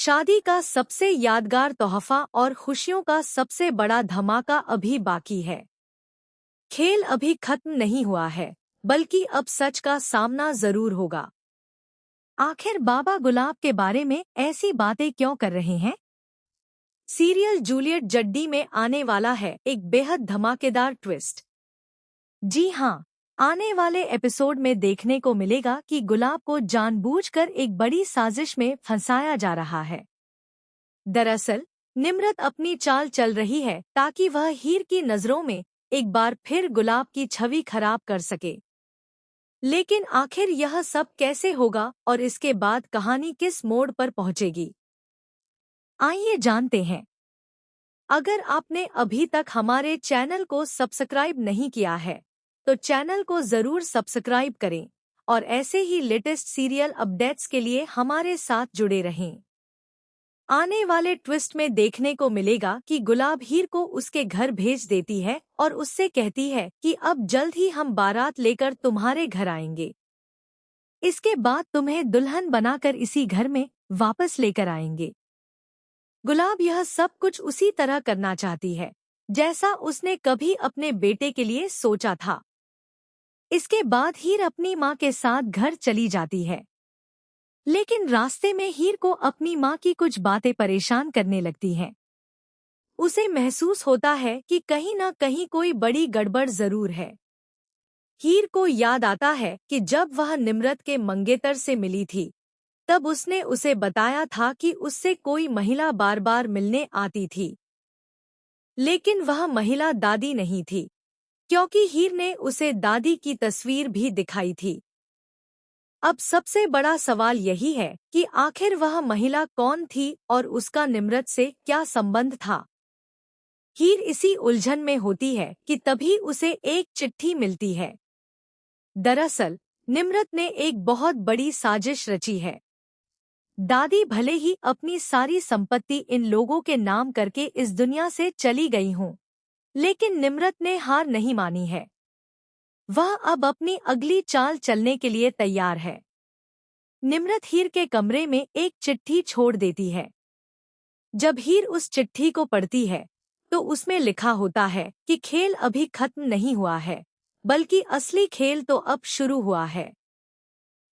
शादी का सबसे यादगार तोहफा और खुशियों का सबसे बड़ा धमाका अभी बाकी है। खेल अभी खत्म नहीं हुआ है, बल्कि अब सच का सामना जरूर होगा। आखिर बाबा गुलाब के बारे में ऐसी बातें क्यों कर रहे हैं? सीरियल जूलियट जड्डी में आने वाला है एक बेहद धमाकेदार ट्विस्ट। जी हाँ, आने वाले एपिसोड में देखने को मिलेगा कि गुलाब को जानबूझकर एक बड़ी साजिश में फंसाया जा रहा है। दरअसल निम्रत अपनी चाल चल रही है ताकि वह हीर की नजरों में एक बार फिर गुलाब की छवि खराब कर सके। लेकिन आखिर यह सब कैसे होगा और इसके बाद कहानी किस मोड़ पर पहुंचेगी? आइए जानते हैं। अगर आपने अभी तक हमारे चैनल को सब्सक्राइब नहीं किया है, तो चैनल को जरूर सब्सक्राइब करें और ऐसे ही लेटेस्ट सीरियल अपडेट्स के लिए हमारे साथ जुड़े रहें। आने वाले ट्विस्ट में देखने को मिलेगा कि गुलाब हीर को उसके घर भेज देती है और उससे कहती है कि अब जल्द ही हम बारात लेकर तुम्हारे घर आएंगे। इसके बाद तुम्हें दुल्हन बनाकर इसी घर में वापस लेकर आएंगे। गुलाब यह सब कुछ उसी तरह करना चाहती है जैसा उसने कभी अपने बेटे के लिए सोचा था। इसके बाद हीर अपनी माँ के साथ घर चली जाती है। लेकिन रास्ते में हीर को अपनी माँ की कुछ बातें परेशान करने लगती हैं। उसे महसूस होता है कि कहीं न कहीं कोई बड़ी गड़बड़ जरूर है। हीर को याद आता है कि जब वह निम्रत के मंगेतर से मिली थी, तब उसने उसे बताया था कि उससे कोई महिला बार बार मिलने आती थी। लेकिन वह महिला दादी नहीं थी, क्योंकि हीर ने उसे दादी की तस्वीर भी दिखाई थी। अब सबसे बड़ा सवाल यही है कि आखिर वह महिला कौन थी और उसका निम्रत से क्या संबंध था। हीर इसी उलझन में होती है कि तभी उसे एक चिट्ठी मिलती है। दरअसल निम्रत ने एक बहुत बड़ी साजिश रची है। दादी भले ही अपनी सारी संपत्ति इन लोगों के नाम करके इस दुनिया से चली गई हों, लेकिन निम्रत ने हार नहीं मानी है। वह अब अपनी अगली चाल चलने के लिए तैयार है। निम्रत हीर के कमरे में एक चिट्ठी छोड़ देती है। जब हीर उस चिट्ठी को पढ़ती है, तो उसमें लिखा होता है कि खेल अभी खत्म नहीं हुआ है, बल्कि असली खेल तो अब शुरू हुआ है।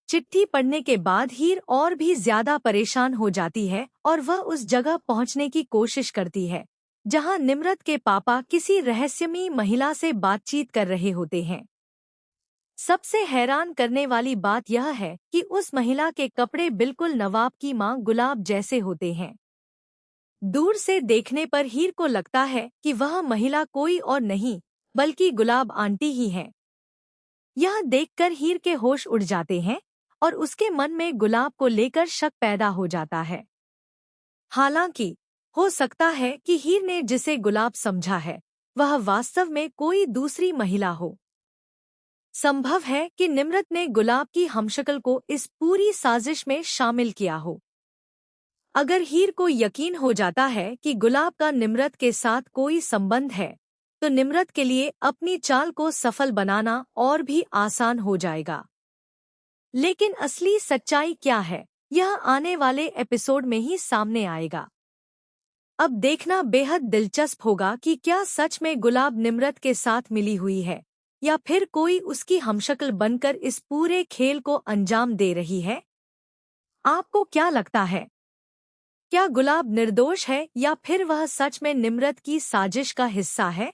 चिट्ठी पढ़ने के बाद हीर और भी ज्यादा परेशान हो जाती है और वह उस जगह पहुंचने की कोशिश करती है, जहां निम्रत के पापा किसी रहस्यमयी महिला से बातचीत कर रहे होते हैं। सबसे हैरान करने वाली बात यह है कि उस महिला के कपड़े बिल्कुल नवाब की मां गुलाब जैसे होते हैं। दूर से देखने पर हीर को लगता है कि वह महिला कोई और नहीं, बल्कि गुलाब आंटी ही है। यह देखकर हीर के होश उड़ जाते हैं और उसके मन में गुलाब को लेकर शक पैदा हो जाता है। हालांकि हो सकता है कि हीर ने जिसे गुलाब समझा है, वह वास्तव में कोई दूसरी महिला हो। संभव है कि निम्रत ने गुलाब की हमशक्ल को इस पूरी साजिश में शामिल किया हो। अगर हीर को यकीन हो जाता है कि गुलाब का निम्रत के साथ कोई संबंध है, तो निम्रत के लिए अपनी चाल को सफल बनाना और भी आसान हो जाएगा। लेकिन असली सच्चाई क्या है, यह आने वाले एपिसोड में ही सामने आएगा। अब देखना बेहद दिलचस्प होगा कि क्या सच में गुलाब निम्रत के साथ मिली हुई है, या फिर कोई उसकी हमशक्ल बनकर इस पूरे खेल को अंजाम दे रही है। आपको क्या लगता है? क्या गुलाब निर्दोष है या फिर वह सच में निम्रत की साजिश का हिस्सा है?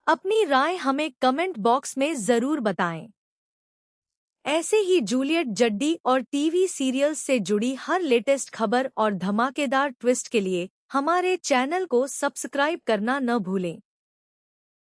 अपनी राय हमें कमेंट बॉक्स में जरूर बताएं। ऐसे ही जूलियट जड्डी और टीवी सीरियल्स से जुड़ी हर लेटेस्ट खबर और धमाकेदार ट्विस्ट के लिए हमारे चैनल को सब्सक्राइब करना न भूलें।